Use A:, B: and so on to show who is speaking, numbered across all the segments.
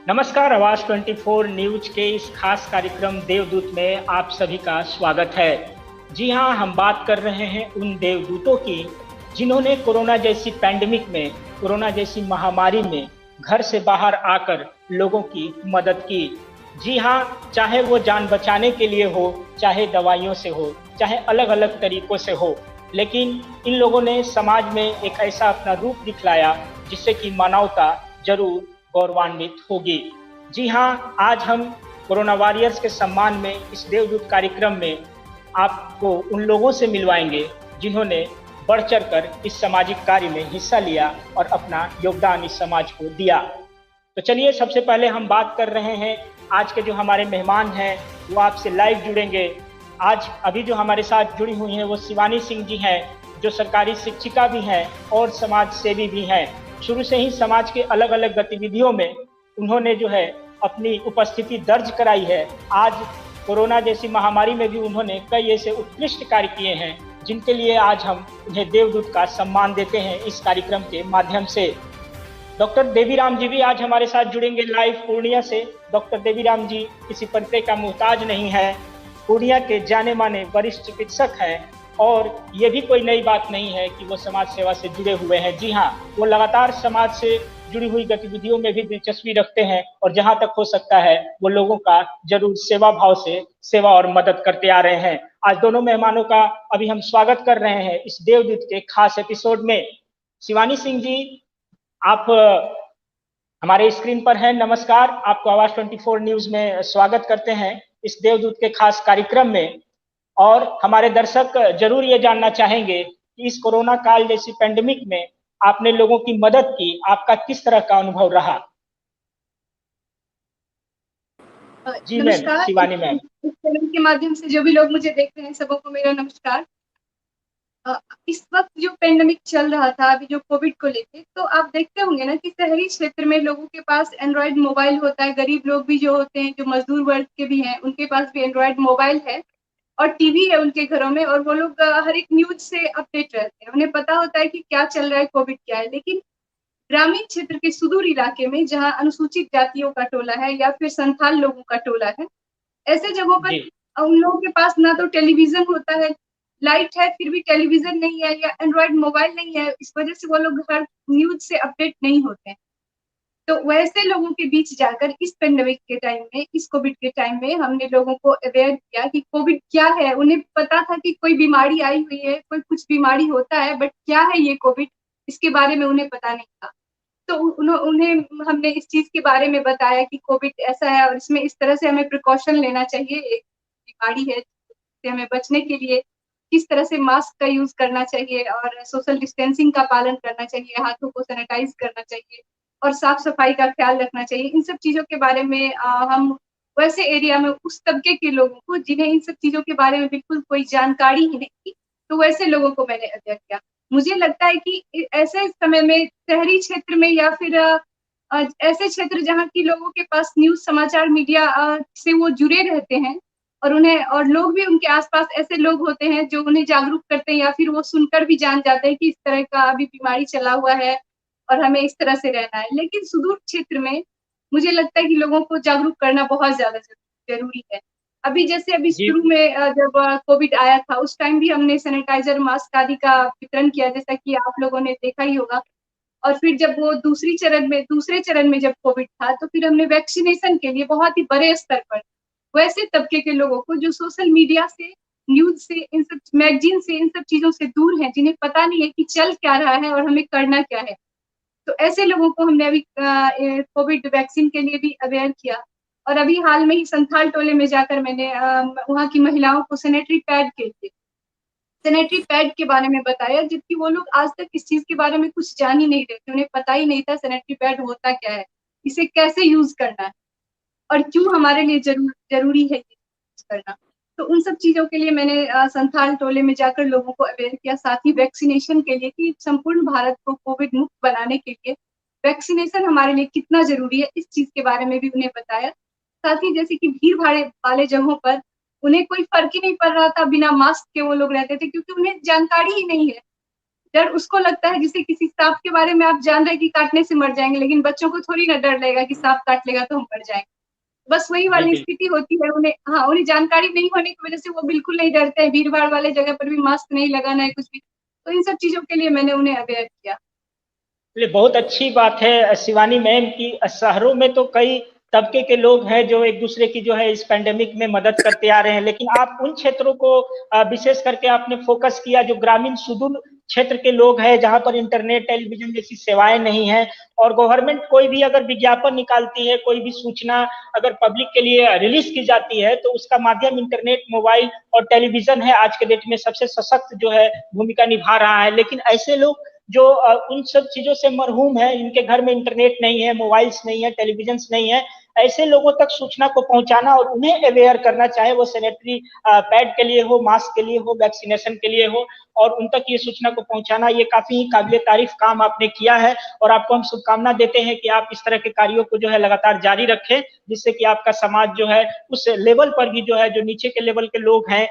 A: नमस्कार। आवाज 24 न्यूज के इस खास कार्यक्रम देवदूत में आप सभी का स्वागत है। जी हाँ, हम बात कर रहे हैं उन देवदूतों की जिन्होंने कोरोना जैसी पैंडेमिक में, कोरोना जैसी महामारी में घर से बाहर आकर लोगों की मदद की। जी हाँ, चाहे वो जान बचाने के लिए हो, चाहे दवाइयों से हो, चाहे अलग अलग तरीकों से हो, लेकिन इन लोगों ने समाज में एक ऐसा अपना रूप दिखलाया जिससे कि मानवता जरूर गौरवान्वित होगी। जी हाँ, आज हम कोरोना वॉरियर्स के सम्मान में इस देवदूत कार्यक्रम में आपको उन लोगों से मिलवाएंगे जिन्होंने बढ़ चढ़कर इस सामाजिक कार्य में हिस्सा लिया और अपना योगदान इस समाज को दिया। तो चलिए, सबसे पहले हम बात कर रहे हैं आज के जो हमारे मेहमान हैं वो आपसे लाइव जुड़ेंगे। आज अभी जो हमारे साथ जुड़ी हुई हैं वो शिवानी सिंह जी हैं, जो सरकारी शिक्षिका भी हैं और समाज सेवी भी हैं। शुरू से ही समाज के अलग अलग गतिविधियों में उन्होंने जो है अपनी उपस्थिति दर्ज कराई है। आज कोरोना जैसी महामारी में भी उन्होंने कई ऐसे उत्कृष्ट कार्य किए हैं जिनके लिए आज हम उन्हें देवदूत का सम्मान देते हैं इस कार्यक्रम के माध्यम से। डॉक्टर देवीराम जी भी आज हमारे साथ जुड़ेंगे लाइव पूर्णिया से। डॉक्टर देवीराम जी किसी परिचय का मोहताज नहीं है, पूर्णिया के जाने माने वरिष्ठ चिकित्सक हैं और ये भी कोई नई बात नहीं है कि वो समाज सेवा से जुड़े हुए हैं। जी हाँ, वो लगातार समाज से जुड़ी हुई गतिविधियों में भी दिलचस्पी रखते हैं और जहां तक हो सकता है वो लोगों का जरूर सेवा भाव से सेवा और मदद करते आ रहे हैं। आज दोनों मेहमानों का अभी हम स्वागत कर रहे हैं इस देवदूत के खास एपिसोड में। शिवानी सिंह जी, आप हमारे स्क्रीन पर हैं। नमस्कार, आपको आवाज 24 न्यूज में स्वागत करते हैं इस देवदूत के खास कार्यक्रम में। और हमारे दर्शक जरूर ये जानना चाहेंगे कि इस कोरोना काल जैसी पेंडेमिक में आपने लोगों की मदद की, आपका किस तरह का अनुभव रहा? जी मैम,
B: नमस्कार।
A: शिवानी मैम।
B: इस चैनल के माध्यम से जो भी लोग मुझे देख रहे हैं सबको मेरा नमस्कार। इस वक्त जो पेंडेमिक चल रहा था, अभी जो कोविड को लेके, तो आप देखते होंगे ना कि शहरी क्षेत्र में लोगों के पास एंड्रॉयड मोबाइल होता है। गरीब लोग भी जो होते हैं, जो मजदूर वर्ग के भी हैं, उनके पास भी एंड्रॉयड मोबाइल है और टीवी है उनके घरों में, और वो लोग हर एक न्यूज से अपडेट रहते हैं। उन्हें पता होता है कि क्या चल रहा है, कोविड क्या है। लेकिन ग्रामीण क्षेत्र के सुदूर इलाके में, जहाँ अनुसूचित जातियों का टोला है या फिर संथाल लोगों का टोला है, ऐसे जगहों पर
A: जी
B: उन लोगों के पास ना तो टेलीविजन होता है, लाइट है फिर भी टेलीविजन नहीं है, या एंड्रॉयड मोबाइल नहीं है। इस वजह से वो लोग हर न्यूज से अपडेट नहीं होते हैं। तो वैसे लोगों के बीच जाकर इस पेंडेमिक के टाइम में, इस कोविड के टाइम में, हमने लोगों को अवेयर किया कि कोविड क्या है। उन्हें पता था कि कोई बीमारी आई हुई है, कोई कुछ बीमारी होता है, बट क्या है ये कोविड, इसके बारे में उन्हें पता नहीं था। तो उन्हें हमने इस चीज के बारे में बताया कि कोविड ऐसा है और इसमें इस तरह से हमें प्रिकॉशन लेना चाहिए। एक बीमारी है जिससे हमें बचने के लिए किस तरह से मास्क का यूज करना चाहिए और सोशल डिस्टेंसिंग का पालन करना चाहिए, हाथों को सैनिटाइज करना चाहिए और साफ सफाई का ख्याल रखना चाहिए। इन सब चीजों के बारे में हम वैसे एरिया में उस तबके के लोगों को जिन्हें इन सब चीजों के बारे में बिल्कुल कोई जानकारी ही नहीं थी, तो वैसे लोगों को मैंने अवेयर किया। मुझे लगता है कि ऐसे समय में शहरी क्षेत्र में या फिर ऐसे क्षेत्र जहाँ की लोगों के पास न्यूज समाचार मीडिया से वो जुड़े रहते हैं, और उन्हें और लोग भी उनके आसपास ऐसे लोग होते हैं जो उन्हें जागरूक करते हैं, या फिर वो सुनकर भी जान जाते हैं कि इस तरह का अभी बीमारी चला हुआ है और हमें इस तरह से रहना है। लेकिन सुदूर क्षेत्र में मुझे लगता है कि लोगों को जागरूक करना बहुत ज्यादा जरूरी है। अभी
A: जी
B: शुरू में जब कोविड आया था, उस टाइम भी हमने सैनिटाइजर, मास्क आदि का वितरण किया, जैसा कि आप लोगों ने देखा ही होगा। और फिर जब वो दूसरे चरण में जब कोविड था, तो फिर हमने वैक्सीनेशन के लिए बहुत ही बड़े स्तर पर वैसे तबके के लोगों को जो सोशल मीडिया से, न्यूज से, इन सब मैगजीन से, इन सब चीजों से दूर हैं, जिन्हें पता नहीं है कि चल क्या रहा है और हमें करना क्या है, तो ऐसे लोगों को हमने अभी कोविड वैक्सीन के लिए भी अवेयर किया। और अभी हाल में ही संथाल टोले में जाकर मैंने वहाँ की महिलाओं को सैनिटरी पैड के बारे में बताया, जबकि वो लोग आज तक इस चीज के बारे में कुछ जान ही नहीं रहे थे। उन्हें पता ही नहीं था सैनिटरी पैड होता क्या है, इसे कैसे यूज करना है और क्यों हमारे लिए जरूरी है ये यूज करना। तो उन सब चीजों के लिए मैंने संथाल टोले में जाकर लोगों को अवेयर किया, साथ ही वैक्सीनेशन के लिए कि संपूर्ण भारत को कोविड मुक्त बनाने के लिए वैक्सीनेशन हमारे लिए कितना जरूरी है, इस चीज के बारे में भी उन्हें बताया। साथ ही जैसे कि भीड़ भाड़ वाले जगहों पर उन्हें कोई फर्क ही नहीं पड़ रहा था, बिना मास्क के वो लोग रहते थे, क्योंकि उन्हें जानकारी ही नहीं है। डर उसको लगता है जिसे किसी सांप के बारे में आप जान रहे हैं कि काटने से मर जाएंगे, लेकिन बच्चों को थोड़ी ना डर लगेगा कि सांप काट लेगा तो हम मर जाएंगे। बस वही
A: जी
B: वाली
A: बिल्कुल।
B: स्थिति होती है उन्हें। हाँ, उन्हें जानकारी नहीं होने की वजह से वो बिल्कुल नहीं डरते हैं। भीड़ भाड़ वाले जगह पर भी मास्क नहीं लगाना है कुछ भी। तो इन सब चीजों के लिए मैंने उन्हें अवेयर किया।
A: चलिए, बहुत अच्छी बात है शिवानी मैम की शहरों में तो कई तबके के लोग हैं जो एक दूसरे की जो है इस पेंडेमिक में मदद करते आ रहे हैं, लेकिन आप उन क्षेत्रों को विशेष करके आपने फोकस किया जो ग्रामीण सुदूर क्षेत्र के लोग हैं, जहां पर इंटरनेट टेलीविजन जैसी सेवाएं नहीं है, और गवर्नमेंट कोई भी अगर विज्ञापन निकालती है, कोई भी सूचना अगर पब्लिक के लिए रिलीज की जाती है, तो उसका माध्यम इंटरनेट, मोबाइल और टेलीविजन है। आज के डेट में सबसे सशक्त जो है भूमिका निभा रहा है। लेकिन ऐसे लोग जो उन सब चीजों से मरहूम है, इनके घर में इंटरनेट नहीं है, मोबाइल्स नहीं है, टेलीविजन नहीं है, ऐसे लोगों तक सूचना को पहुंचाना और उन्हें अवेयर करना, चाहे वो सैनिटरी पैड के लिए हो, मास्क के लिए हो, वैक्सीनेशन के लिए हो, और उन तक ये सूचना को पहुंचाना, ये काफी काबिले तारीफ काम आपने किया है। और आपको हम शुभकामना देते हैं कि आप इस तरह के कार्यों को जो है लगातार जारी रखें, जिससे कि आपका समाज जो है उस लेवल पर भी जो है, जो नीचे के लेवल के लोग हैं,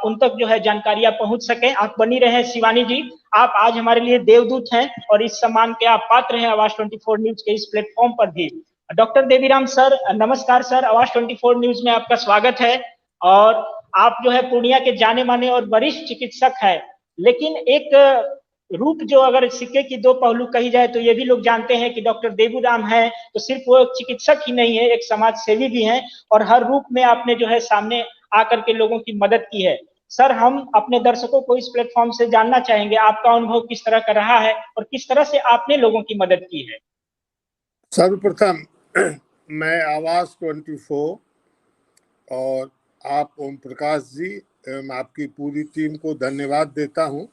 A: उन तक जो है जानकारियां पहुंच सके। आप बनी रहे शिवानी जी, आप आज हमारे लिए देवदूत हैं और इस सम्मान के आप पात्र हैं आवाज 24 न्यूज के इस प्लेटफॉर्म पर भी। डॉक्टर देवीराम सर, नमस्कार सर, आवाज 24 न्यूज में आपका स्वागत है। और आप जो है पूर्णिया के जाने माने और वरिष्ठ चिकित्सक हैं, लेकिन एक रूप जो अगर सिक्के की दो पहलू कही जाए तो ये भी लोग जानते हैं कि डॉक्टर देवीराम है तो सिर्फ वो एक चिकित्सक ही नहीं है, एक समाज सेवी भी हैं, और हर रूप में आपने जो है सामने आकर के लोगों की मदद की है। सर, हम अपने दर्शकों को इस प्लेटफॉर्म से जानना चाहेंगे आपका अनुभव किस तरह का रहा है और किस तरह से आपने लोगों की मदद की है।
C: सर्वप्रथम मैं आवाज 24 और आप ओम प्रकाश जी एवं आपकी पूरी टीम को धन्यवाद देता हूं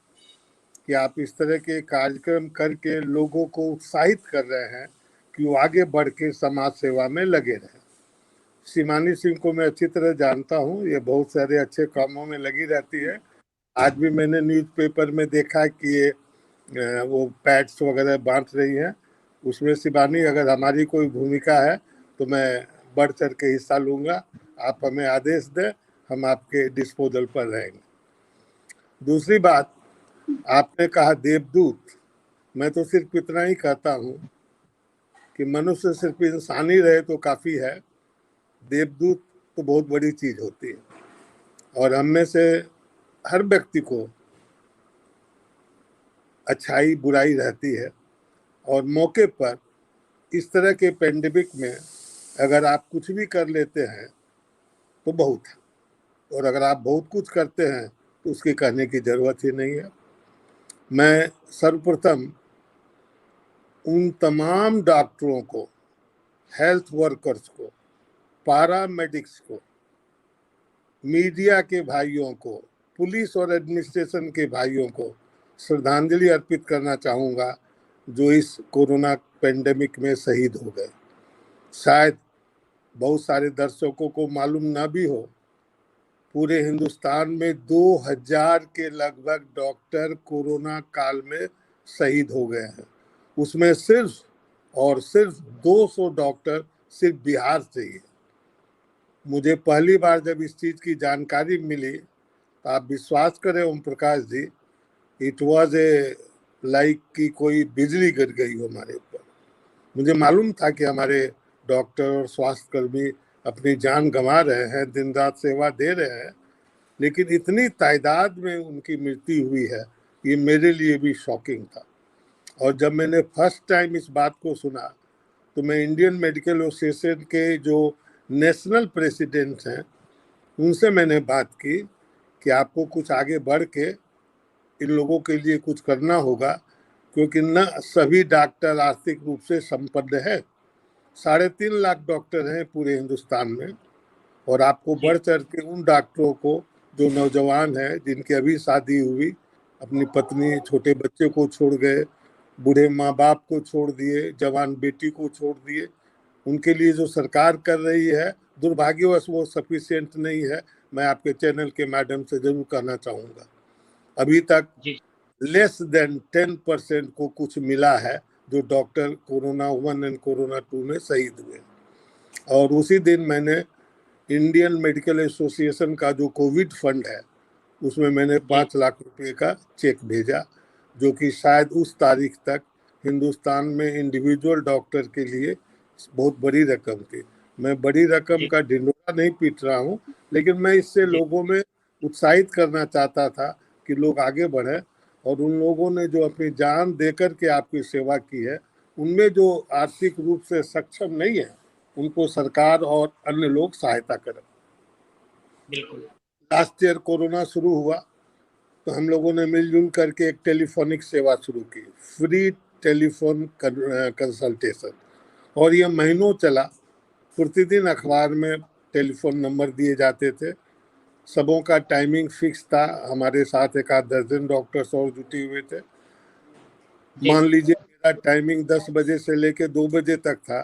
C: कि आप इस तरह के कार्यक्रम करके लोगों को उत्साहित कर रहे हैं कि वो आगे बढ़ के समाज सेवा में लगे रहें। शिवानी सिंह को मैं अच्छी तरह जानता हूं, ये बहुत सारे अच्छे कामों में लगी रहती है। आज भी मैंने न्यूज़पेपर में देखा कि ये वो पैड्स वगैरह बांट रही हैं। उसमें शिवानी, अगर हमारी कोई भूमिका है तो मैं बढ़ चढ़ के हिस्सा लूँगा। आप हमें आदेश दें, हम आपके डिस्पोजल पर रहेंगे। दूसरी बात, आपने कहा देवदूत, मैं तो सिर्फ इतना ही कहता हूँ कि मनुष्य सिर्फ इंसान ही रहे तो काफ़ी है। देवदूत तो बहुत बड़ी चीज़ होती है, और हम में से हर व्यक्ति को अच्छाई बुराई रहती है, और मौके पर इस तरह के पेंडेमिक में अगर आप कुछ भी कर लेते हैं तो बहुत है, और अगर आप बहुत कुछ करते हैं तो उसके कहने की ज़रूरत ही नहीं है। मैं सर्वप्रथम उन तमाम डॉक्टरों को, हेल्थ वर्कर्स को, पैरामेडिक्स को, मीडिया के भाइयों को, पुलिस और एडमिनिस्ट्रेशन के भाइयों को श्रद्धांजलि अर्पित करना चाहूँगा जो इस कोरोना पेंडेमिक में शहीद हो गए। शायद बहुत सारे दर्शकों को मालूम ना भी हो, पूरे हिंदुस्तान में 2000 के लगभग डॉक्टर कोरोना काल में शहीद हो गए हैं। उसमें सिर्फ और सिर्फ 200 डॉक्टर सिर्फ बिहार से ही। मुझे पहली बार जब इस चीज़ की जानकारी मिली तो आप विश्वास करें ओम प्रकाश जी, इट वॉज ए लाइक कि कोई बिजली गिर गई हो हमारे ऊपर। मुझे मालूम था कि हमारे डॉक्टर और स्वास्थ्यकर्मी अपनी जान गंवा रहे हैं, दिन रात सेवा दे रहे हैं, लेकिन इतनी तादाद में उनकी मृत्यु हुई है, ये मेरे लिए भी शॉकिंग था। और जब मैंने फर्स्ट टाइम इस बात को सुना तो मैं इंडियन मेडिकल एसोसिएशन के जो नेशनल प्रेसिडेंट हैं उनसे मैंने बात की कि आपको कुछ आगे बढ़ के इन लोगों के लिए कुछ करना होगा, क्योंकि न सभी डॉक्टर आर्थिक रूप से संपन्न है। 3.5 लाख डॉक्टर हैं पूरे हिंदुस्तान में, और आपको बढ़ चढ़ के उन डॉक्टरों को जो नौजवान हैं, जिनकी अभी शादी हुई, अपनी पत्नी छोटे बच्चे को छोड़ गए, बूढ़े माँ बाप को छोड़ दिए, जवान बेटी को छोड़ दिए, उनके लिए जो सरकार कर रही है दुर्भाग्यवश वो सफिशिएंट नहीं है। मैं आपके चैनल के माध्यम से जरूर कहना चाहूँगा, अभी तक लेस देन 10% को कुछ मिला है जो डॉक्टर कोरोना 1 एंड कोरोना 2 में शहीद हुए। और उसी दिन मैंने इंडियन मेडिकल एसोसिएशन का जो कोविड फंड है उसमें मैंने 5 लाख रुपए का चेक भेजा, जो कि शायद उस तारीख तक हिंदुस्तान में इंडिविजुअल डॉक्टर के लिए बहुत बड़ी रकम थी। मैं बड़ी रकम का ढिंढोरा नहीं पीट रहा हूँ, लेकिन मैं इससे लोगों में उत्साहित करना चाहता था कि लोग आगे बढ़े, और उन लोगों ने जो अपनी जान देकर के आपकी सेवा की है, उनमें जो आर्थिक रूप से सक्षम नहीं है, उनको सरकार और अन्य लोग सहायता करें।
A: बिल्कुल।
C: लास्ट ईयर कोरोना शुरू हुआ तो हम लोगों ने मिलजुल करके एक टेलीफोनिक सेवा शुरू की, फ्री टेलीफोन कंसल्टेशन, और ये महीनों चला। प्रतिदिन अखबार में टेलीफोन नंबर दिए जाते थे, सबों का टाइमिंग फिक्स था। हमारे साथ एक आध दर्जन डॉक्टर्स और जुटे हुए थे। मान लीजिए मेरा टाइमिंग 10 बजे से लेके 2 बजे तक था,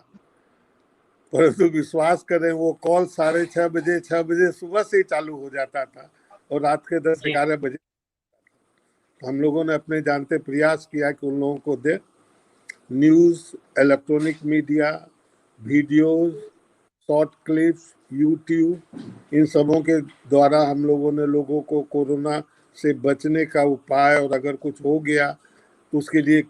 C: परंतु विश्वास करें वो कॉल 6:30 बजे 6 बजे सुबह से ही चालू हो जाता था और रात के 10-11 बजे। हम लोगों ने अपने जानते प्रयास किया कि उन लोगों को दे news, electronic media, videos, short clips, YouTube, इन सबों के द्वारा हम लोगों ने लोगों को कोरोना से बचने का उपाय, और अगर कुछ हो गया तो उसके लिए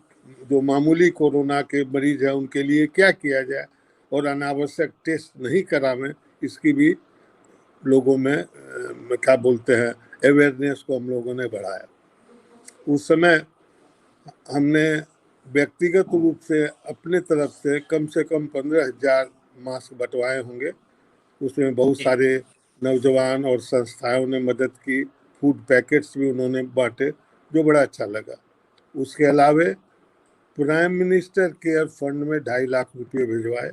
C: जो मामूली कोरोना के मरीज हैं उनके लिए क्या किया जाए, और अनावश्यक टेस्ट नहीं करावें, इसकी भी लोगों में क्या बोलते हैं अवेयरनेस को हम लोगों ने बढ़ाया। उस समय हमने व्यक्तिगत रूप से अपने तरफ से कम 15,000 मास्क बंटवाए होंगे। उसमें बहुत सारे नौजवान और संस्थाओं ने मदद की, फूड पैकेट्स भी उन्होंने बांटे, जो बड़ा अच्छा लगा। उसके अलावे प्राइम मिनिस्टर केयर फंड में 2.5 लाख रुपये भिजवाए,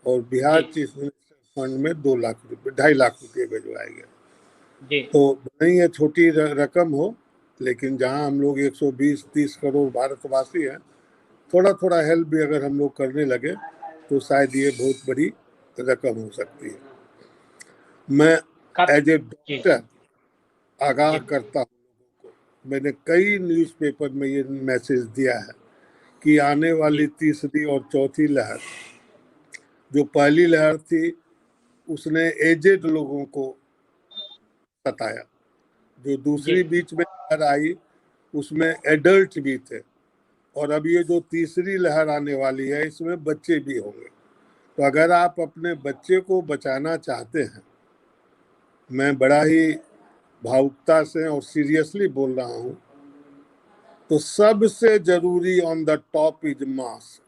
C: और बिहार चीफ मिनिस्टर फंड में 2 लाख रुपये 2.5 लाख रुपये भिजवाए गए। तो नहीं है छोटी रकम हो, लेकिन जहां हम लोग 120-130 करोड़ भारतवासी हैं, थोड़ा थोड़ा हेल्प भी अगर हम लोग करने लगे तो शायद ये बहुत बड़ी रकम हो सकती है। मैं एज ए डॉक्टर आगाह करता हूँ लोगों को। मैंने कई न्यूज़पेपर में ये मैसेज दिया है कि आने वाली तीसरी और चौथी लहर, जो पहली लहर थी उसने एजेड लोगों को सताया, जो दूसरी बीच में लहर आई उसमें एडल्ट भी थे, और अब ये जो तीसरी लहर आने वाली है इसमें बच्चे भी होंगे। तो अगर आप अपने बच्चे को बचाना चाहते हैं, मैं बड़ा ही भावुकता से और सीरियसली बोल रहा हूँ, तो सबसे जरूरी on the top is mask.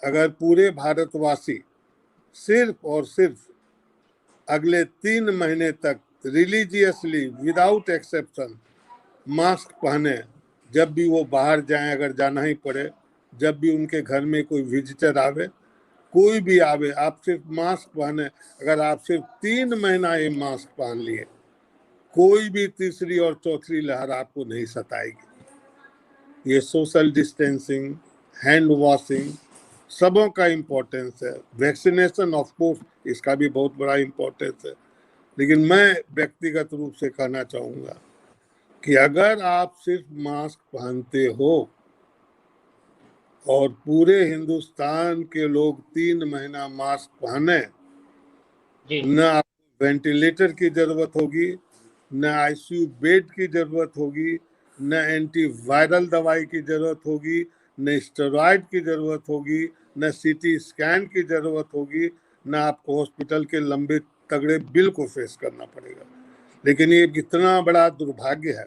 C: अगर पूरे भारतवासी सिर्फ और सिर्फ अगले 3 महीने तक रिलीजियसली विदाउट एक्सेप्शन मास्क पहने, जब भी वो बाहर जाएं, अगर जाना ही पड़े, जब भी उनके घर में कोई विजिटर आवे, कोई भी आवे, आप सिर्फ मास्क पहने। अगर आप सिर्फ 3 महीना ये मास्क पहन लिए, कोई भी तीसरी और चौथी लहर आपको नहीं सताएगी। ये सोशल डिस्टेंसिंग, हैंड वॉशिंग, सबों का इम्पोर्टेंस है। वैक्सीनेशन ऑफ कोर्स इसका भी बहुत बड़ा इम्पोर्टेंस है। लेकिन मैं व्यक्तिगत रूप से कहना चाहूँगा कि अगर आप सिर्फ मास्क पहनते हो और पूरे हिंदुस्तान के लोग 3 महीना मास्क पहने, न आपको वेंटिलेटर की जरूरत होगी, न आईसीयू बेड की जरूरत होगी, न एंटीवायरल दवाई की जरूरत होगी, न स्टेरॉइड की जरूरत होगी, न सीटी स्कैन की जरूरत होगी, न आपको हॉस्पिटल के लंबे तगड़े बिल को फेस करना पड़ेगा। लेकिन ये इतना बड़ा दुर्भाग्य है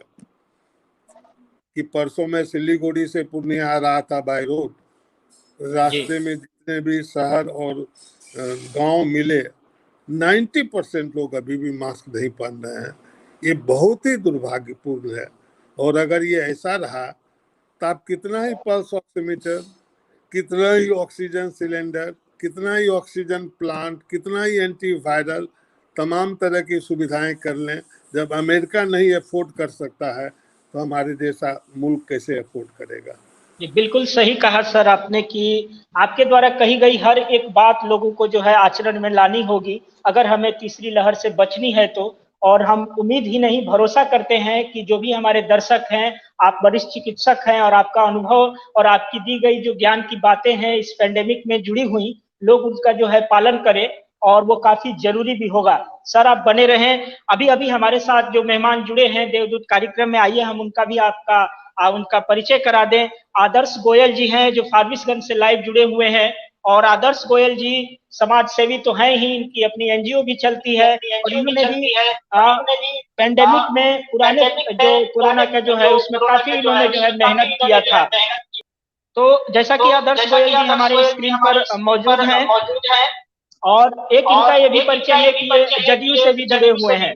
C: कि परसों में सिलीगुड़ी से पूर्णिया आ रहा था बाय रोड, रास्ते में जितने भी शहर और गांव मिले, 90% लोग अभी भी मास्क नहीं पहन रहे हैं। ये बहुत ही दुर्भाग्यपूर्ण है। और अगर ये ऐसा रहा तो आप कितना ही पल्स ऑक्सीमीटर, कितना ही ऑक्सीजन सिलेंडर, कितना ही ऑक्सीजन प्लांट, कितना ही एंटीवायरल, तमाम तरह की सुविधाएं कर लें, जब अमेरिका नहीं अफोर्ड कर सकता है तो हमारे जैसा मुल्क कैसे अफोर्ड करेगा।
A: जी बिल्कुल सही कहा सर आपने कि आपके द्वारा कही गई हर एक बात लोगों को जो है आचरण में लानी होगी, अगर हमें तीसरी लहर से बचनी है तो। और हम उम्मीद ही नहीं भरोसा करते हैं कि जो भी हमारे दर्शक हैं, आप वरिष्ठ चिकित्सक हैं और आपका अनुभव और आपकी दी गई जो ज्ञान की बातें हैं इस पेंडेमिक में जुड़ी हुई, लोग उनका जो है पालन करें, और वो काफी जरूरी भी होगा। सर आप बने रहें। अभी अभी हमारे साथ जो मेहमान जुड़े हैं देवदूत कार्यक्रम में, आइए हम उनका भी आपका उनका परिचय करा दें। आदर्श गोयल जी हैं जो फारबिसगंज से लाइव जुड़े हुए हैं, और आदर्श गोयल जी समाज सेवी तो हैं ही, इनकी अपनी एनजीओ भी चलती है, और इन्होंने भी पेंडेमिक में पुराने जो कोरोना का जो है उसमें काफी इन्होंने जो है मेहनत किया था। तो जैसा कि आदर्श गोयल जी हमारे स्क्रीन पर मौजूद हैं, और एक इनका ये भी परिचय है कि ये जदयू से भी जुड़े हुए हैं।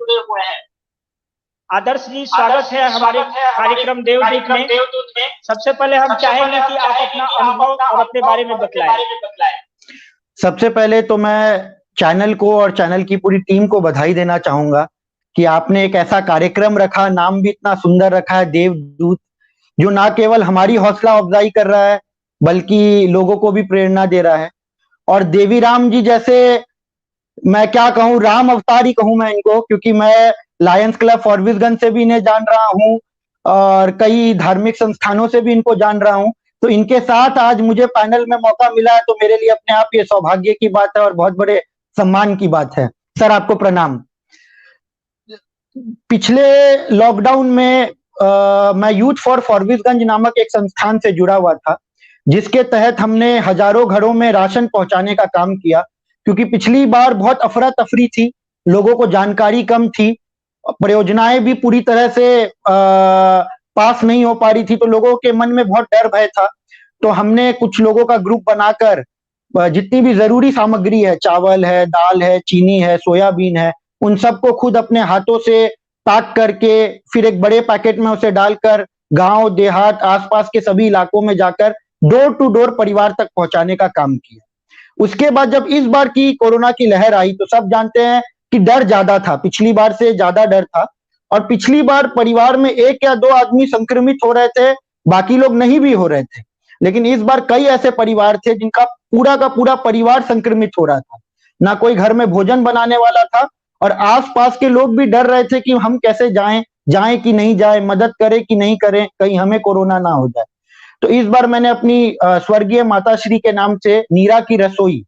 A: आदर्श जी, स्वागत है हमारे कार्यक्रम देवदूत में। सबसे पहले हम चाहेंगे कि आप अपना अनुभव और अपने बारे में बतलाएं।
D: सबसे पहले तो मैं चैनल को और चैनल की पूरी टीम को बधाई देना चाहूंगा कि आपने एक ऐसा कार्यक्रम रखा, नाम भी इतना सुंदर रखा है देवदूत, जो ना केवल हमारी हौसला अफजाई कर रहा है बल्कि लोगों को भी प्रेरणा दे रहा है। और देवीराम जी जैसे, मैं क्या कहूँ, राम अवतार ही कहूँ मैं इनको, क्योंकि मैं लायंस क्लब फारबिसगंज से भी इन्हें जान रहा हूँ और कई धार्मिक संस्थानों से भी इनको जान रहा हूँ। तो इनके साथ आज मुझे पैनल में मौका मिला है तो मेरे लिए अपने आप ये सौभाग्य की बात है और बहुत बड़े सम्मान की बात है। सर, आपको प्रणाम। पिछले लॉकडाउन में मैं यूथ फॉर फारबिसगंज नामक एक संस्थान से जुड़ा हुआ था, जिसके तहत हमने हजारों घरों में राशन पहुंचाने का काम किया। क्योंकि पिछली बार बहुत अफरा तफरी थी, लोगों को जानकारी कम थी, परियोजनाएं भी पूरी तरह से पास नहीं हो पा रही थी, तो लोगों के मन में बहुत डर भय था। तो हमने कुछ लोगों का ग्रुप बनाकर जितनी भी जरूरी सामग्री है, चावल है, दाल है, चीनी है, सोयाबीन है, उन सबको खुद अपने हाथों से पैक करके फिर एक बड़े पैकेट में उसे डालकर गांव देहात आसपास के सभी इलाकों में जाकर डोर टू डोर परिवार तक पहुंचाने का काम किया। उसके बाद जब इस बार की कोरोना की लहर आई तो सब जानते हैं कि डर ज्यादा था, पिछली बार से ज्यादा डर था। और पिछली बार परिवार में एक या दो आदमी संक्रमित हो रहे थे, बाकी लोग नहीं भी हो रहे थे। लेकिन इस बार कई ऐसे परिवार थे जिनका पूरा का पूरा परिवार संक्रमित हो रहा था, ना कोई घर में भोजन बनाने वाला था, और आसपास के लोग भी डर रहे थे कि हम कैसे जाएं कि नहीं जाएं, मदद करें कि नहीं करें, कहीं हमें कोरोना ना हो जाए। तो इस बार मैंने अपनी स्वर्गीय माताश्री के नाम से नीरा की रसोई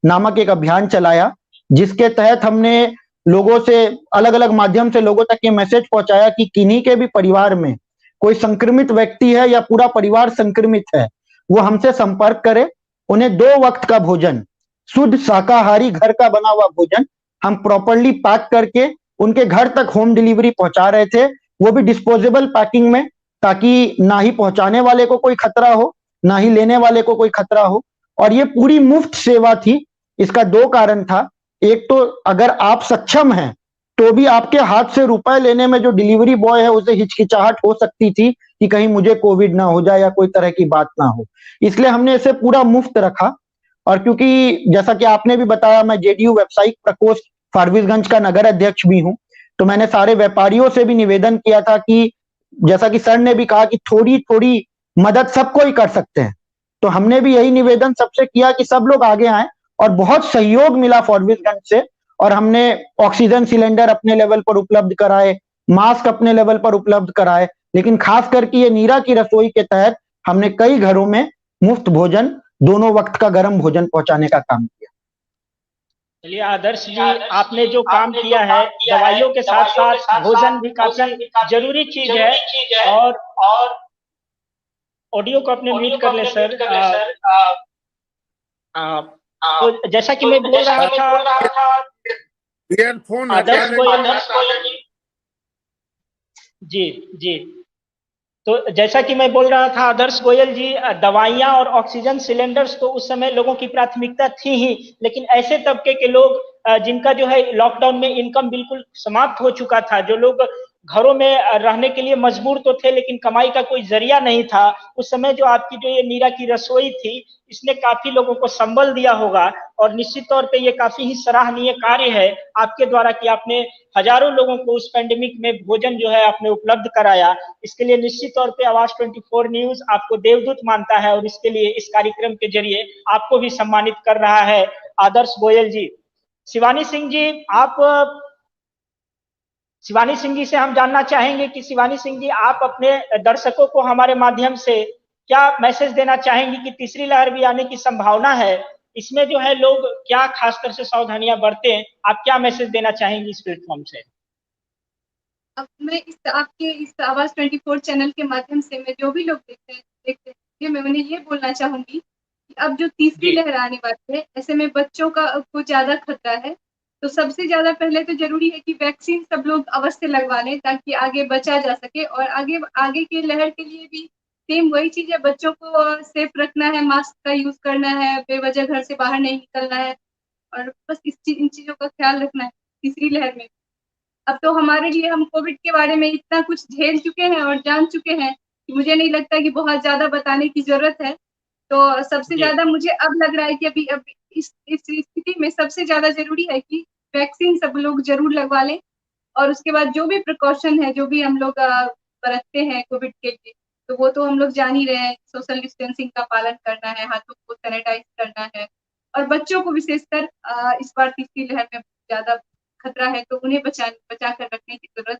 D: नामक एक अभियान चलाया, जिसके तहत हमने लोगों से अलग अलग माध्यम से लोगों तक ये मैसेज पहुंचाया कि किन्हीं के भी परिवार में कोई संक्रमित व्यक्ति है या पूरा परिवार संक्रमित है, वो हमसे संपर्क करे। उन्हें 2 वक्त का भोजन, शुद्ध शाकाहारी घर का बना हुआ भोजन हम प्रॉपरली पैक करके उनके घर तक होम डिलीवरी पहुंचा रहे थे, वो भी डिस्पोजेबल पैकिंग में, ताकि ना ही पहुंचाने वाले को कोई खतरा हो, ना ही लेने वाले को कोई खतरा हो। और ये पूरी मुफ्त सेवा थी। इसका 2 कारण था। एक तो अगर आप सक्षम हैं तो भी आपके हाथ से रुपए लेने में जो डिलीवरी बॉय है उसे हिचकिचाहट हो सकती थी कि कहीं मुझे कोविड ना हो जाए या कोई तरह की बात ना हो, इसलिए हमने इसे पूरा मुफ्त रखा। और क्योंकि जैसा कि आपने भी बताया, मैं जेडीयू व्यावसायिक प्रकोष्ठ फारबिसगंज का नगर अध्यक्ष भी हूं, तो मैंने सारे व्यापारियों से भी निवेदन किया था कि जैसा कि सर ने भी कहा कि थोड़ी थोड़ी मदद सबको ही कर सकते हैं, तो हमने भी यही निवेदन सबसे किया कि सब लोग आगे आए। और बहुत सहयोग मिला फारबिसगंज से, और हमने ऑक्सीजन सिलेंडर अपने लेवल पर उपलब्ध कराए, मास्क अपने लेवल पर उपलब्ध कराए, लेकिन खास करके ये नीरा की रसोई के तहत हमने कई घरों में मुफ्त भोजन, दोनों वक्त का गर्म भोजन पहुंचाने का काम किया।
A: चलिए आदर्श जी, आपने जो काम किया है, दवाइयों के साथ साथ भोजन भी काफी जरूरी चीज है। और ऑडियो को अपने म्यूट कर ले सर। तो जैसा कि मैं बोल रहा था,
C: ईयरफोन
A: आदर्श गोयल जी, तो जैसा कि मैं बोल रहा था, आदर्श गोयल जी, दवाइयां और ऑक्सीजन सिलेंडर्स तो उस समय लोगों की प्राथमिकता थी ही, लेकिन ऐसे तबके के लोग जिनका जो है लॉकडाउन में इनकम बिल्कुल समाप्त हो चुका था, जो लोग घरों में रहने के लिए मजबूर तो थे लेकिन कमाई का कोई जरिया नहीं था, उस समय जो आपकी जो ये नीरा की रसोई थी, इसने काफी लोगों को संबल दिया होगा। और निश्चित तौर पे ये काफी ही सराहनीय कार्य है आपके द्वारा कि आपने हजारों लोगों को उस पैंडेमिक में भोजन जो है आपने उपलब्ध कराया। इसके लिए निश्चित तौर पे आवाज 24 न्यूज आपको देवदूत मानता है, और इसके लिए इस कार्यक्रम के जरिए आपको भी सम्मानित कर रहा है। आदर्श गोयल जी, शिवानी सिंह जी, शिवानी सिंह जी से हम जानना चाहेंगे कि शिवानी सिंह जी, आप अपने दर्शकों को हमारे माध्यम से क्या मैसेज देना चाहेंगी कि तीसरी लहर भी आने की संभावना है, इसमें जो है लोग क्या खासकर से सावधानियां बरतें, आप क्या मैसेज देना चाहेंगी इस प्लेटफॉर्म से?
B: अब मैं आपके इस आवाज 24 चैनल के माध्यम से मैं जो भी लोग देखते हैं मैं उन्हें ये बोलना चाहूंगी कि अब जो तीसरी लहर आने वाली है, ऐसे में बच्चों को ज्यादा खतरा है। तो सबसे ज्यादा पहले तो जरूरी है कि वैक्सीन सब लोग अवश्य लगवा लें ताकि आगे बचा जा सके, और आगे की लहर के लिए भी सेम वही चीज है, बच्चों को सेफ रखना है, मास्क का यूज करना है, बेवजह घर से बाहर नहीं निकलना है, और बस इन चीजों का ख्याल रखना है तीसरी लहर में। अब तो हमारे लिए हम कोविड के बारे में इतना कुछ झेल चुके हैं और जान चुके हैं कि मुझे नहीं लगता कि बहुत ज्यादा बताने की जरूरत है। तो सबसे ज्यादा मुझे अब लग रहा है कि अब इस स्थिति में सबसे ज्यादा जरूरी है कि वैक्सीन सब लोग जरूर लगवा लें, और उसके बाद जो भी प्रिकॉशन है, जो भी हम लोग बरतते हैं कोविड के लिए, तो वो तो हम लोग जान ही रहे हैं। सोशल डिस्टेंसिंग का पालन करना है, हाथों को सैनिटाइज करना है, और बच्चों को विशेषकर इस बार तीसरी लहर में ज्यादा खतरा है तो उन्हें बचा कर रखने की जरूरत।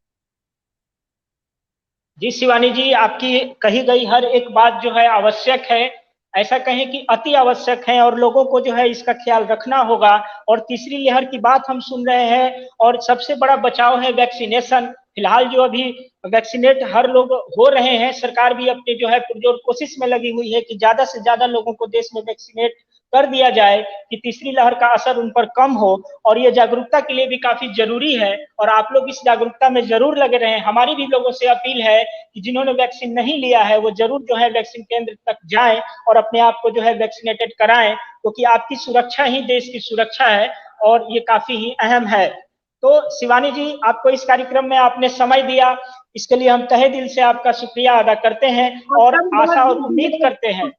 A: जी शिवानी जी, आपकी कही गई हर एक बात जो है आवश्यक है, ऐसा कहें कि अति आवश्यक है, और लोगों को जो है इसका ख्याल रखना होगा। और तीसरी लहर की बात हम सुन रहे हैं, और सबसे बड़ा बचाव है वैक्सीनेशन। फिलहाल जो अभी वैक्सीनेट हर लोग हो रहे हैं, सरकार भी अपने जो है पुरजोर कोशिश में लगी हुई है कि ज्यादा से ज्यादा लोगों को देश में वैक्सीनेट कर दिया जाए कि तीसरी लहर का असर उन पर कम हो। और ये जागरूकता के लिए भी काफी जरूरी है, और आप लोग इस जागरूकता में जरूर लगे रहें। हमारी भी लोगों से अपील है कि जिन्होंने वैक्सीन नहीं लिया है वो जरूर जो है वैक्सीन केंद्र तक जाएं और अपने आप को जो है वैक्सीनेटेड कराएं, क्योंकि आपकी सुरक्षा ही देश की सुरक्षा है, और ये काफी ही अहम है। तो शिवानी जी, आपको इस कार्यक्रम में आपने समय दिया, इसके लिए हम तहे दिल से आपका शुक्रिया अदा करते हैं, और आशा और उम्मीद करते हैं।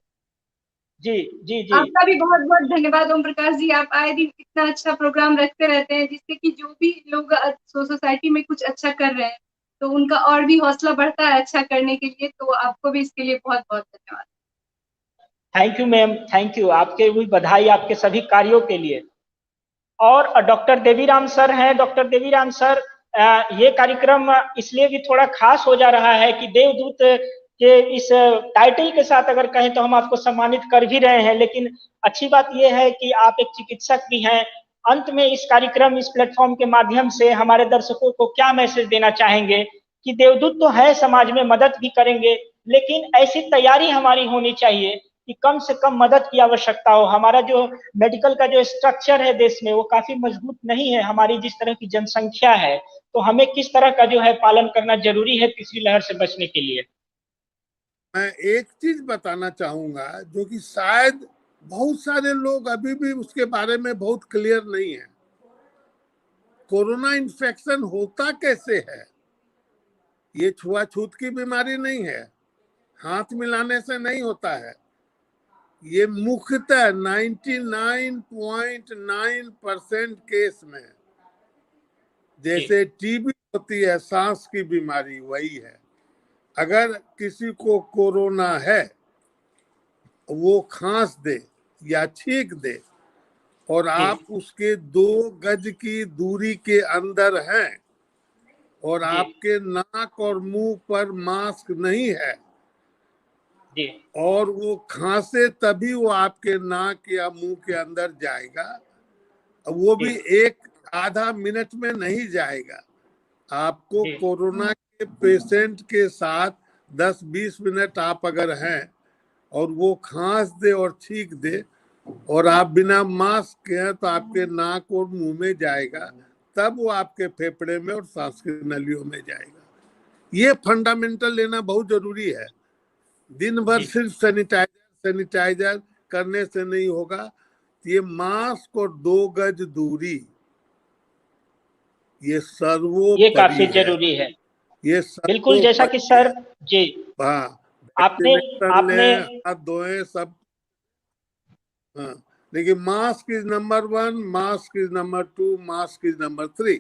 A: जी जी जी,
B: आपका भी बहुत बहुत धन्यवाद ओम प्रकाश जी। आप आए दिन इतना अच्छा प्रोग्राम रखते रहते हैं जिससे कि जो भी लोग सोसाइटी में कुछ अच्छा कर रहे हैं तो उनका और भी हौसला बढ़ता है अच्छा करने के लिए। तो आपको भी इसके लिए बहुत बहुत धन्यवाद।
A: Thank you ma'am, thank you. आपके भी बधाई आपके सभी कार्यों के लिए। और डॉक्टर देवीराम सर हैं। डॉक्टर देवीराम सर, ये कार्यक्रम इसलिए भी थोड़ा खास हो जा रहा है कि देवदूत के इस टाइटल के साथ अगर कहें तो हम आपको सम्मानित कर भी रहे हैं, लेकिन अच्छी बात यह है कि आप एक चिकित्सक भी हैं। अंत में इस कार्यक्रम, इस प्लेटफॉर्म के माध्यम से हमारे दर्शकों को क्या मैसेज देना चाहेंगे कि देवदूत तो है, समाज में मदद भी करेंगे, लेकिन ऐसी तैयारी हमारी होनी चाहिए कि कम से कम मदद की आवश्यकता हो। हमारा जो मेडिकल का जो स्ट्रक्चर है देश में वो काफी मजबूत नहीं है, हमारी जिस तरह की जनसंख्या है, तो हमें किस तरह का जो है पालन करना जरूरी है तीसरी लहर से बचने के लिए।
C: मैं एक चीज बताना चाहूंगा जो कि शायद बहुत सारे लोग अभी भी उसके बारे में बहुत क्लियर नहीं है। कोरोना इन्फेक्शन होता कैसे है? ये छुआछूत की बीमारी नहीं है, हाथ मिलाने से नहीं होता है। ये मुख्यतः 99.9% केस में जैसे टीबी होती है, सांस की बीमारी, वही है। अगर किसी को कोरोना है, वो खांस दे या छींक दे और आप उसके 2 गज की दूरी के अंदर हैं और आपके नाक और मुंह पर मास्क नहीं है और वो खांसे, तभी वो आपके नाक या मुंह के अंदर जाएगा। वो भी 1-आधा मिनट में नहीं जाएगा। आपको कोरोना के पेशेंट के साथ 10-20 मिनट आप अगर हैं और वो खांस दे और छींक दे और आप बिना मास्क के हैं तो आपके नाक और मुंह में जाएगा, तब वो आपके फेफड़े में और सांस की नलियों में जाएगा। ये फंडामेंटल लेना बहुत जरूरी है। दिन भर सिर्फ सैनिटाइजर करने से नहीं होगा। ये मास्क और 2 गज दूरी, ये सर्वोपरि,
A: ये काफी जरूरी है।
C: ये
A: बिल्कुल, जैसा कि सर जी आपने
C: हाथ धोए सब। हाँ, लेकिन mask is number 1, mask is number 2, mask is number 3।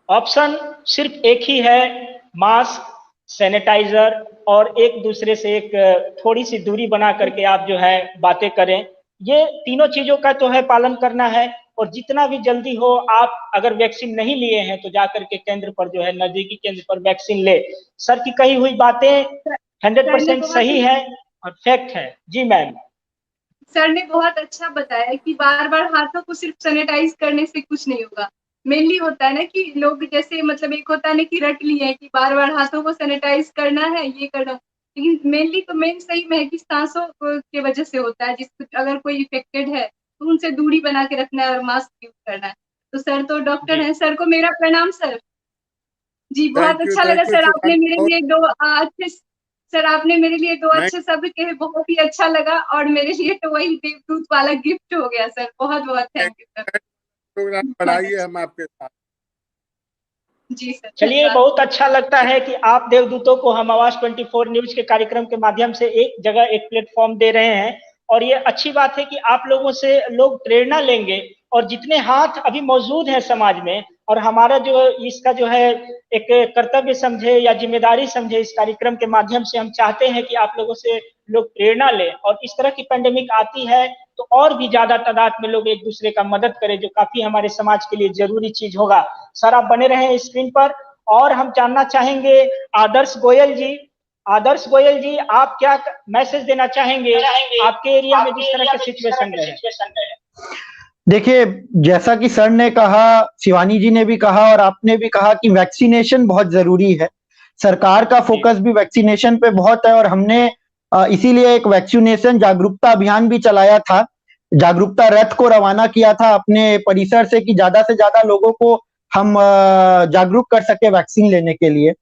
A: Option सिर्फ एक ही है, मास्क, सैनिटाइजर, और एक दूसरे से एक थोड़ी सी दूरी बना करके आप जो है बातें करें। ये तीनों चीजों का तो है पालन करना है, और जितना भी जल्दी हो, आप अगर वैक्सीन नहीं लिए हैं तो जाकर के केंद्र पर जो है, नजदीकी केंद्र पर वैक्सीन ले। सर की कही हुई बातें 100% सही है और फैक्ट है। जी मैम।
B: सर ने बहुत अच्छा बताया कि बार बार हाथों को सिर्फ सैनिटाइज करने से कुछ नहीं होगा, मेनली होता है ना कि लोग जैसे मतलब एक होता है ना कि रट लिए हैं कि बार बार हाथों को सैनिटाइज करना है, ये करना, लेकिन मेनली तो मेन सही में है कि सांसों के वजह से होता है। जिस अगर कोई इफेक्टेड है तो उनसे दूरी बना के रखना है और मास्क यूज करना है। तो सर तो डॉक्टर हैं, सर को मेरा प्रणाम सर। जी बहुत अच्छा लगा
C: थैंक यू
B: सर, आपने
C: शिवानी।
B: मेरे लिए दो अच्छे सर आपने मेरे लिए दो
C: नहीं,
B: अच्छे शब्द कहे, बहुत ही अच्छा लगा, और मेरे लिए तो वही देवदूत वाला गिफ्ट हो गया सर। बहुत बहुत थैंक यू सर।
C: प्रोग्राम
B: बहुत
C: बढ़ाइए,
B: अच्छा।
C: हम आपके साथ।
B: जी सर
A: चलिए,
B: धन्यवाद।
A: बहुत अच्छा लगता है कि आप देवदूतों को हम आवाज 24 न्यूज के कार्यक्रम के माध्यम से एक जगह एक प्लेटफॉर्म दे रहे हैं, और ये अच्छी बात है कि आप लोगों से लोग प्रेरणा लेंगे, और जितने हाथ अभी मौजूद हैं समाज में, और हमारा जो इसका जो है एक कर्तव्य समझे या जिम्मेदारी समझे, इस कार्यक्रम के माध्यम से हम चाहते हैं कि आप लोगों से लोग प्रेरणा लें, और इस तरह की पेंडेमिक आती है तो और भी ज्यादा तादाद में लोग एक दूसरे का मदद करें, जो काफी हमारे समाज के लिए जरूरी चीज होगा। सर आप बने रहे स्क्रीन पर, और हम जानना चाहेंगे आदर्श गोयल जी। आदर्श गोयल जी, आप क्या मैसेज देना चाहेंगे आपके एरिया में जिस तरह के सिचुएशन रहे?
D: देखिए, जैसा कि सर ने कहा, शिवानी जी ने भी कहा और आपने भी कहा कि वैक्सीनेशन बहुत जरूरी है। सरकार का फोकस भी वैक्सीनेशन पे बहुत है, और हमने इसीलिए एक वैक्सीनेशन जागरूकता अभियान भी चलाया था। जागरूकता रथ को रवाना किया था अपने परिसर से कि ज्यादा से ज्यादा लोगों को हम जागरूक कर सके वैक्सीन लेने के लिए।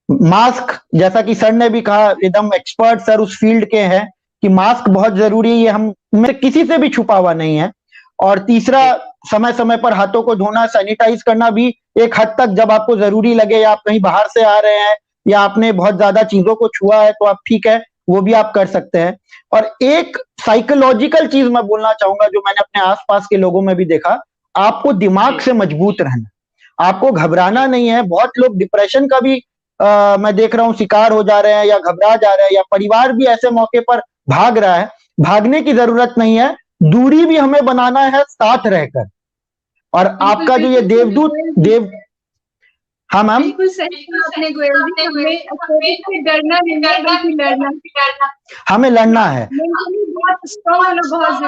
D: मास्क, जैसा कि सर ने भी कहा, एकदम एक्सपर्ट सर उस फील्ड के हैं कि मास्क बहुत जरूरी है, ये हम में किसी से भी छुपा हुआ नहीं है। और तीसरा, समय समय पर हाथों को धोना, सैनिटाइज करना भी एक हद तक, जब आपको जरूरी लगे या आप कहीं बाहर से आ रहे हैं या आपने बहुत ज्यादा चीजों को छुआ है तो आप ठीक है, वो भी आप कर सकते हैं। और एक साइकोलॉजिकल चीज मैं बोलना चाहूंगा जो मैंने अपने आसपास के लोगों में भी देखा, आपको दिमाग से मजबूत रहना, आपको घबराना नहीं है। बहुत लोग डिप्रेशन का भी मैं देख रहा हूं शिकार हो जा रहे हैं या घबरा जा रहे हैं, या परिवार भी ऐसे मौके पर भाग रहा है। भागने की जरूरत नहीं है, दूरी भी हमें बनाना है साथ रहकर। और आपका जो ये देव हाँ मैम,
B: बिल्कुल सही कहा आपने गोयल जी, हमें कोविड से डरना नहीं है बल्कि लड़ना,
D: हमें लड़ना है।
B: मेंटली बहुत स्ट्रांग होना बहुत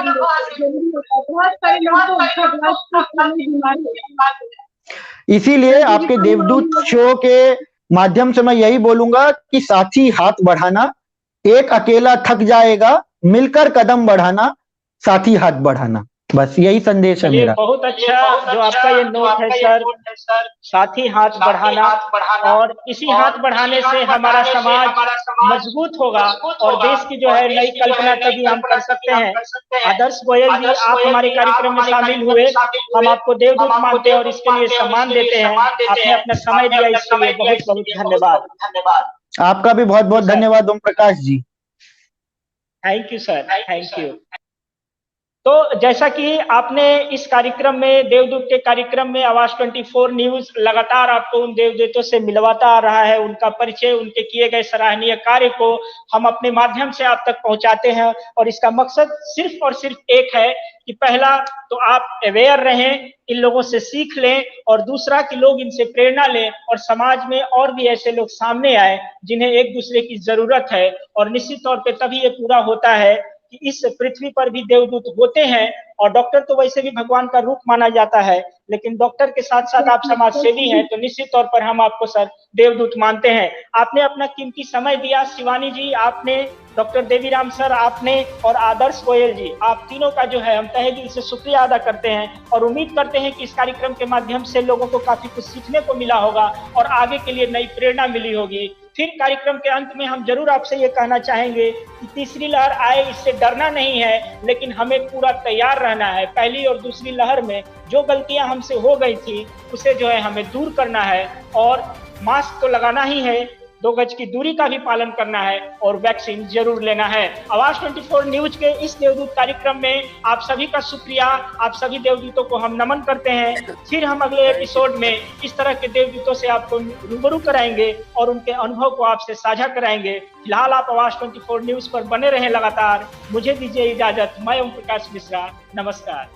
B: जरूरी होता है। बहुत सारे लोगों को बीमार होता है।
D: इसीलिए आपके देवदूत शो के माध्यम से मैं यही बोलूंगा कि साथी हाथ बढ़ाना, एक अकेला थक जाएगा, मिलकर कदम बढ़ाना, साथी हाथ बढ़ाना, बस यही संदेश है मेरा।
A: बहुत अच्छा जो आपका ये नोट है सर, साथी हाथ बढ़ाना, और इसी हाथ बढ़ाने से हमारा समाज मजबूत होगा और देश की जो है नई कल्पना तभी हम कर सकते हैं। आदर्श गोयल जी, आप हमारे कार्यक्रम में शामिल हुए, हम आपको देवदूत मानते हैं और इसके लिए सम्मान देते हैं। आपने अपना समय दिया, इसके लिए बहुत बहुत धन्यवाद।
D: आपका भी बहुत बहुत धन्यवाद Om Prakash ji.
A: Thank you sir, thank you. तो जैसा कि आपने इस कार्यक्रम में, देवदूत के कार्यक्रम में, आवाज 24 न्यूज लगातार आपको उन देवदूतों से मिलवाता आ रहा है, उनका परिचय, उनके किए गए सराहनीय कार्य को हम अपने माध्यम से आप तक पहुंचाते हैं। और इसका मकसद सिर्फ और सिर्फ एक है कि पहला तो आप अवेयर रहें, इन लोगों से सीख लें, और दूसरा कि लोग इनसे प्रेरणा लें और समाज में और भी ऐसे लोग सामने आए जिन्हें एक दूसरे की जरूरत है। और निश्चित तौर पे तभी ये पूरा होता है कि इस पृथ्वी पर भी देवदूत होते हैं, और डॉक्टर तो वैसे भी भगवान का रूप माना जाता है, लेकिन डॉक्टर के साथ साथ आप समाज सेवी हैं, तो निश्चित तौर पर हम आपको सर देवदूत मानते हैं। आपने अपना कीमती समय दिया, शिवानी जी आपने, डॉक्टर देवीराम सर आपने, और आदर्श गोयल जी, आप तीनों का जो है हम तहे दिल से शुक्रिया अदा करते हैं, और उम्मीद करते हैं कि इस कार्यक्रम के माध्यम से लोगों को काफी कुछ सीखने को मिला होगा और आगे के लिए नई प्रेरणा मिली होगी। फिर कार्यक्रम के अंत में हम जरूर आपसे ये कहना चाहेंगे कि तीसरी लहर आए इससे डरना नहीं है, लेकिन हमें पूरा तैयार रहना है। पहली और दूसरी लहर में जो गलतियां हमसे हो गई थी उसे जो है हमें दूर करना है, और मास्क तो लगाना ही है, 2 गज की दूरी का भी पालन करना है, और वैक्सीन जरूर लेना है। आवाज 24 न्यूज के इस देवदूत कार्यक्रम में आप सभी का शुक्रिया, आप सभी देवदूतों को हम नमन करते हैं। फिर हम अगले एपिसोड में इस तरह के देवदूतों से आपको रूबरू कराएंगे और उनके अनुभव को आपसे साझा कराएंगे। फिलहाल आप आवाज 24 न्यूज पर बने रहें लगातार। मुझे दीजिए इजाजत, मैं ओम प्रकाश मिश्रा, नमस्कार।